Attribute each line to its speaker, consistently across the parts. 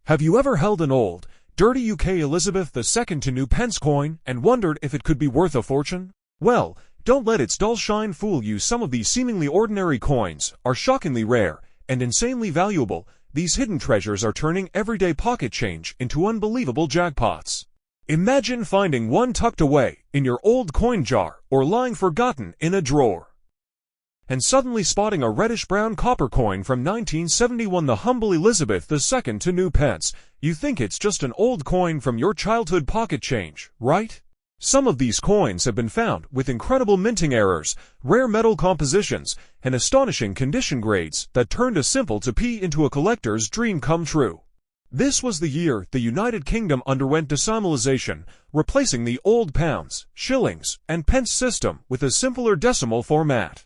Speaker 1: Have you ever held an old, dirty UK Elizabeth II to new pence coin and wondered if it could be worth a fortune? Well, don't let its dull shine fool you. Some of these seemingly ordinary coins are shockingly rare and insanely valuable. These hidden treasures are turning everyday pocket change into unbelievable jackpots. Imagine finding one tucked away in your old coin jar or lying forgotten in a drawer, and suddenly spotting a reddish-brown copper coin from 1971, the humble Elizabeth II to new pence. You think it's just an old coin from your childhood pocket change, right? Some of these coins have been found with incredible minting errors, rare metal compositions, and astonishing condition grades that turned a simple to P into a collector's dream come true. This was the year the United Kingdom underwent decimalization, replacing the old pounds, shillings, and pence system with a simpler decimal format.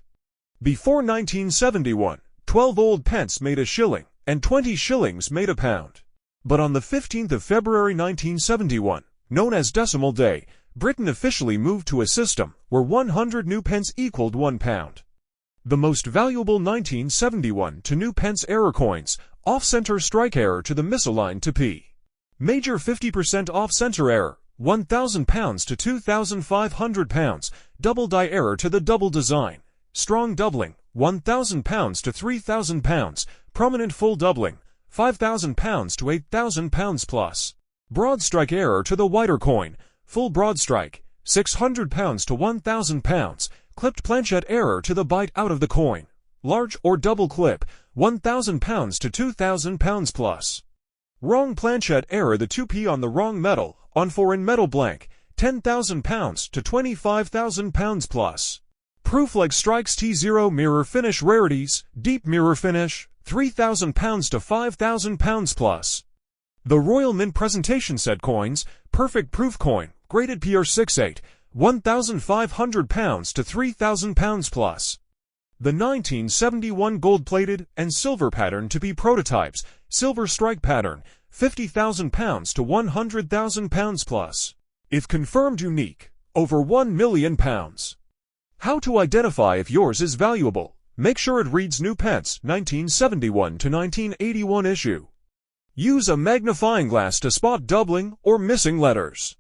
Speaker 1: Before 1971, 12 old pence made a shilling, and 20 shillings made a pound. But on the 15th of February 1971, known as Decimal Day, Britain officially moved to a system where 100 new pence equaled 1 pound. The most valuable 1971 to new pence error coins: off-center strike error to the misaligned to P. Major 50% off-center error, £1,000 to £2,500, double die error to the double design. Strong doubling, £1,000 to £3,000, prominent full doubling, £5,000 to £8,000 plus. Broad strike error to the wider coin, full broad strike, £600 to £1,000, clipped planchette error to the bite out of the coin. Large or double clip, £1,000 to £2,000 plus. Wrong planchette error, the 2p on the wrong metal, on foreign metal blank, £10,000 to £25,000 plus. Proof like strikes T0 mirror finish rarities, deep mirror finish, £3,000 to £5,000 plus. The Royal Mint presentation set coins, perfect proof coin, graded PR68, £1,500 to £3,000 plus. The 1971 gold-plated and silver pattern to be prototypes, silver strike pattern, £50,000 to £100,000 plus. If confirmed unique, over £1 million. How to identify if yours is valuable? Make sure it reads new pence 1971 to 1981 issue. Use a magnifying glass to spot doubling or missing letters.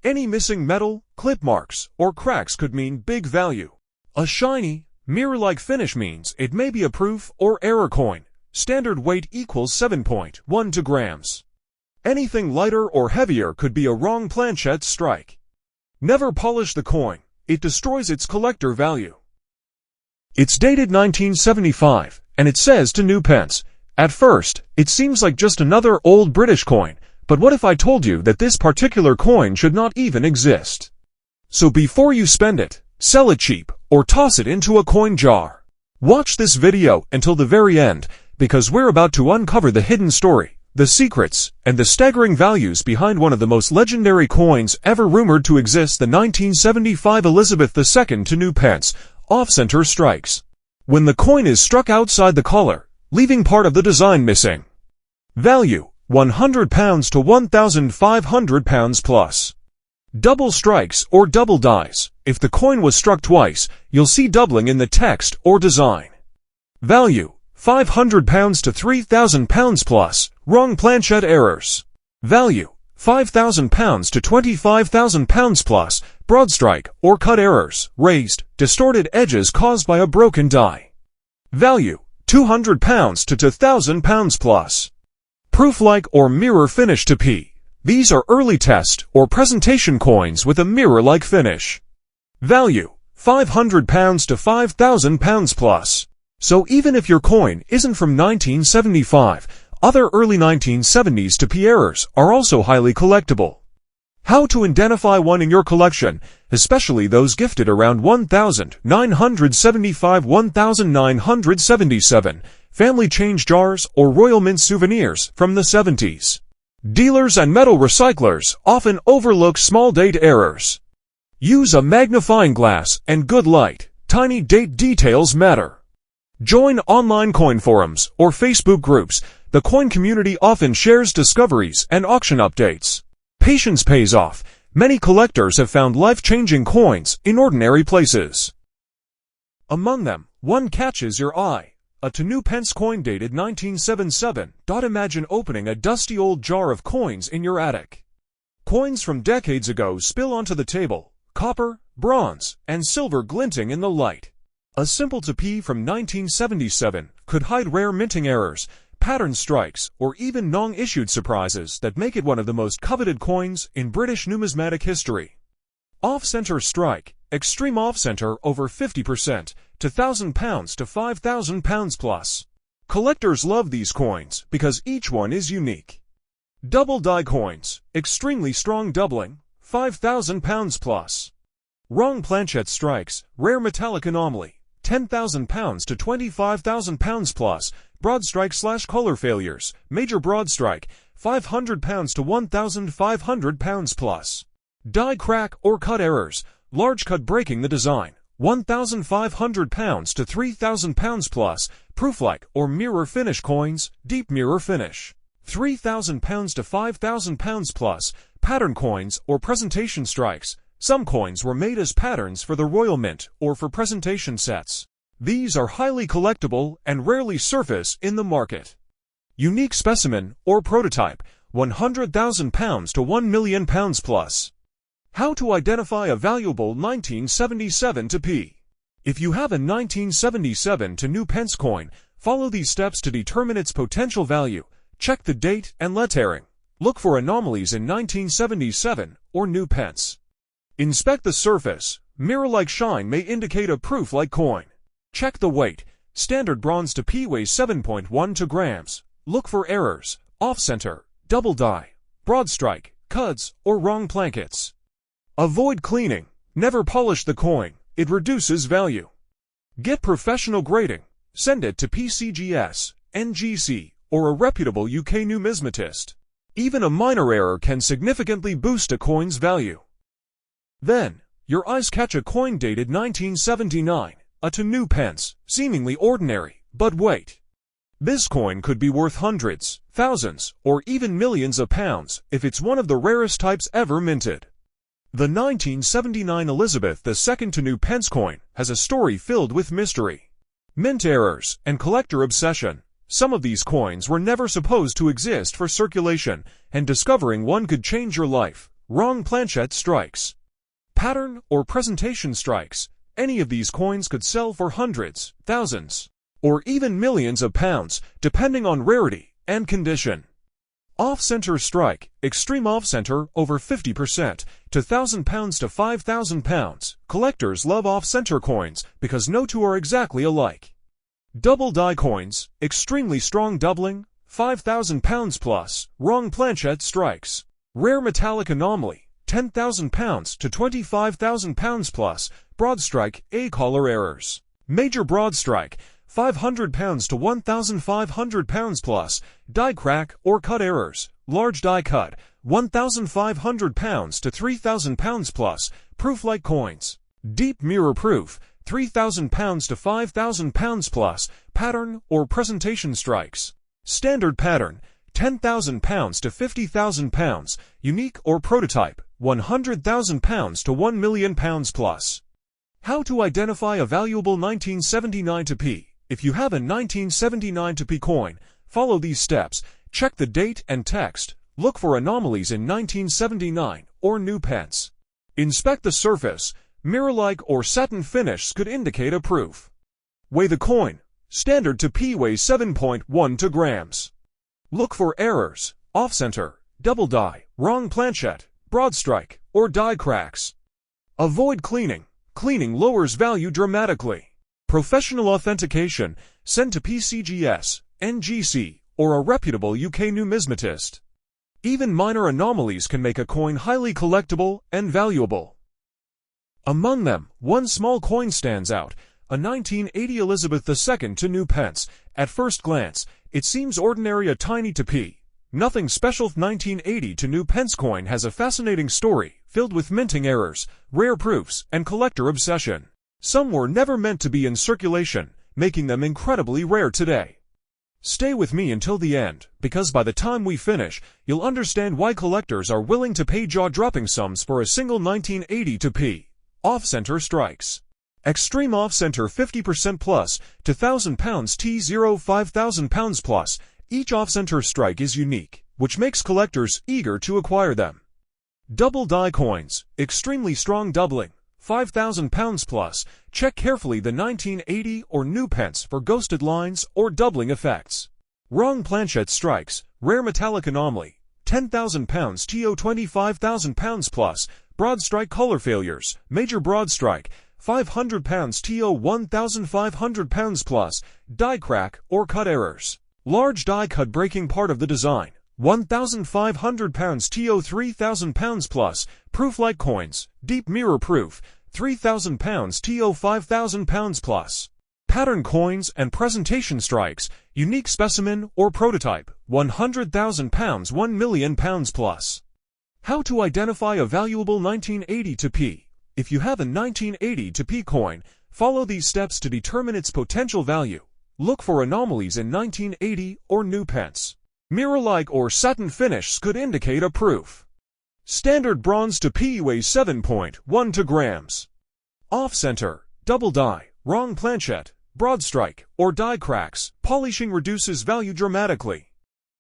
Speaker 1: Any missing metal, clip marks, or cracks could mean big value. A shiny, mirror-like finish means it may be a proof or error coin. Standard weight equals 7.12 grams. Anything lighter or heavier could be a wrong planchette strike. Never polish the coin. It destroys its collector value. It's dated 1975, and it says to new pence. At first, it seems like just another old British coin, but what if I told you that this particular coin should not even exist? So before you spend it, sell it cheap, or toss it into a coin jar. Watch this video until the very end, because we're about to uncover the hidden story, the secrets, and the staggering values behind one of the most legendary coins ever rumored to exist, the 1975 Elizabeth II to new pence, off-center strikes. When the coin is struck outside the collar, leaving part of the design missing. Value, £100 to £1,500 plus. Double strikes or double dies. If the coin was struck twice, you'll see doubling in the text or design. Value, £500 to £3,000 plus. Wrong planchette errors. Value, £5,000 to £25,000 plus. Broad strike or cut errors, raised, distorted edges caused by a broken die. Value, £200 to £2,000 plus. Proof-like or mirror finish to P. These are early test or presentation coins with a mirror-like finish. Value, £500 to £5,000 plus. So even if your coin isn't from 1975, other early 1970s to P errors are also highly collectible. How to identify one in your collection, especially those gifted around 1975-1977, family change jars or Royal Mint souvenirs from the 70s. Dealers and metal recyclers often overlook small date errors. Use a magnifying glass and good light. Tiny date details matter. Join online coin forums or Facebook groups. The coin community often shares discoveries and auction updates. Patience pays off. Many collectors have found life-changing coins in ordinary places. Among them, one catches your eye. a to new Pence coin dated 1977. Imagine opening a dusty old jar of coins in your attic. Coins from decades ago spill onto the table, copper, bronze, and silver glinting in the light. A simple to P from 1977 could hide rare minting errors, pattern strikes, or even non-issued surprises that make it one of the most coveted coins in British numismatic history. Off-center strike, extreme off-center over 50%, to £1,000 to £5,000 plus. Collectors love these coins because each one is unique. Double die coins, extremely strong doubling, £5,000 plus. Wrong planchette strikes, rare metallic anomaly, £10,000 to £25,000 plus. Broad strike / color failures, major broad strike, £500 to £1,500 plus. Die crack or cut errors, large cut breaking the design, £1,500 to £3,000 plus. Proof-like or mirror finish coins, deep mirror finish, £3,000 to £5,000 plus. Pattern coins or presentation strikes. Some coins were made as patterns for the Royal Mint or for presentation sets. These are highly collectible and rarely surface in the market. Unique specimen or prototype, £100,000 to £1 million plus. How to identify a valuable 1977 to P. If you have a 1977 to new Pence coin, follow these steps to determine its potential value. Check the date and lettering. Look for anomalies in 1977 or new Pence. Inspect the surface. Mirror-like shine may indicate a proof-like coin. Check the weight. Standard bronze to P weighs 7.12 grams. Look for errors, off-center, double die, broad strike, cuts, or wrong plankets. Avoid cleaning. Never polish the coin. It reduces value. Get professional grading. Send it to PCGS, NGC, or a reputable UK numismatist. Even a minor error can significantly boost a coin's value. Then, your eyes catch a coin dated 1979, a to new Pence, seemingly ordinary, but wait. This coin could be worth hundreds, thousands, or even millions of pounds if it's one of the rarest types ever minted. The 1979 Elizabeth II to new Pence coin has a story filled with mystery, mint errors, and collector obsession. Some of these coins were never supposed to exist for circulation, and discovering one could change your life. Wrong planchette strikes. Pattern or presentation strikes. Any of these coins could sell for hundreds, thousands, or even millions of pounds, depending on rarity and condition. Off-center strike, extreme off-center over 50%, to £1,000 to £5,000. Collectors love off-center coins because no two are exactly alike. Double die coins, extremely strong doubling, £5,000 plus. Wrong planchette strikes. Rare metallic anomaly, £10,000 to £25,000 plus. Broad strike, A-collar errors. Major broad strike, £500 to £1,500 plus. Die crack or cut errors. Large die cut, £1,500 to £3,000 plus. Proof-like coins. Deep mirror proof, £3,000 to £5,000 plus. Pattern or presentation strikes. Standard pattern, £10,000 to £50,000. Unique or prototype, £100,000 to £1 million plus. How to identify a valuable 1979 to P. If you have a 1979 to P coin, follow these steps. Check the date and text. Look for anomalies in 1979 or new Pence. Inspect the surface. Mirror-like or satin finishes could indicate a proof. Weigh the coin. Standard to P weighs 7.12 grams. Look for errors, off-center, double die, wrong planchette, broad strike, or die cracks. Avoid cleaning. Cleaning lowers value dramatically. Professional authentication. Send to PCGS, NGC, or a reputable UK numismatist. Even minor anomalies can make a coin highly collectible and valuable. Among them, one small coin stands out, a 1980 Elizabeth II to new Pence. At first glance, it seems ordinary, a tiny to P. Nothing special. 1980 to new Pence coin has a fascinating story, filled with minting errors, rare proofs, and collector obsession. Some were never meant to be in circulation, making them incredibly rare today. Stay with me until the end, because by the time we finish, you'll understand why collectors are willing to pay jaw-dropping sums for a single 1980 to P. Off-center strikes. Extreme off-center 50% plus to £1,000 T0 £5,000 plus. Each off-center strike is unique, which makes collectors eager to acquire them. Double die coins, extremely strong doubling, £5,000 plus. Check carefully the 1980 or new pence for ghosted lines or doubling effects. Wrong planchette strikes, rare metallic anomaly, £10,000 TO £25,000 plus. Broad strike color failures, major broad strike, £500 TO £1,500 plus. Die crack or cut errors. Large die cut breaking part of the design, £1,500 TO £3,000 plus. Proof-like coins, deep mirror proof, £3,000 TO £5,000 plus. Pattern coins and presentation strikes, unique specimen or prototype, £100,000 £1,000,000 plus. How to identify a valuable 1980 to P. If you have a 1980 to P coin, follow these steps to determine its potential value. Look for anomalies in 1980 or new pence. Mirror-like or satin finishes could indicate a proof. Standard bronze to P weighs 7.12 grams. Off-center, double die, wrong planchette, broad strike, or die cracks. Polishing reduces value dramatically.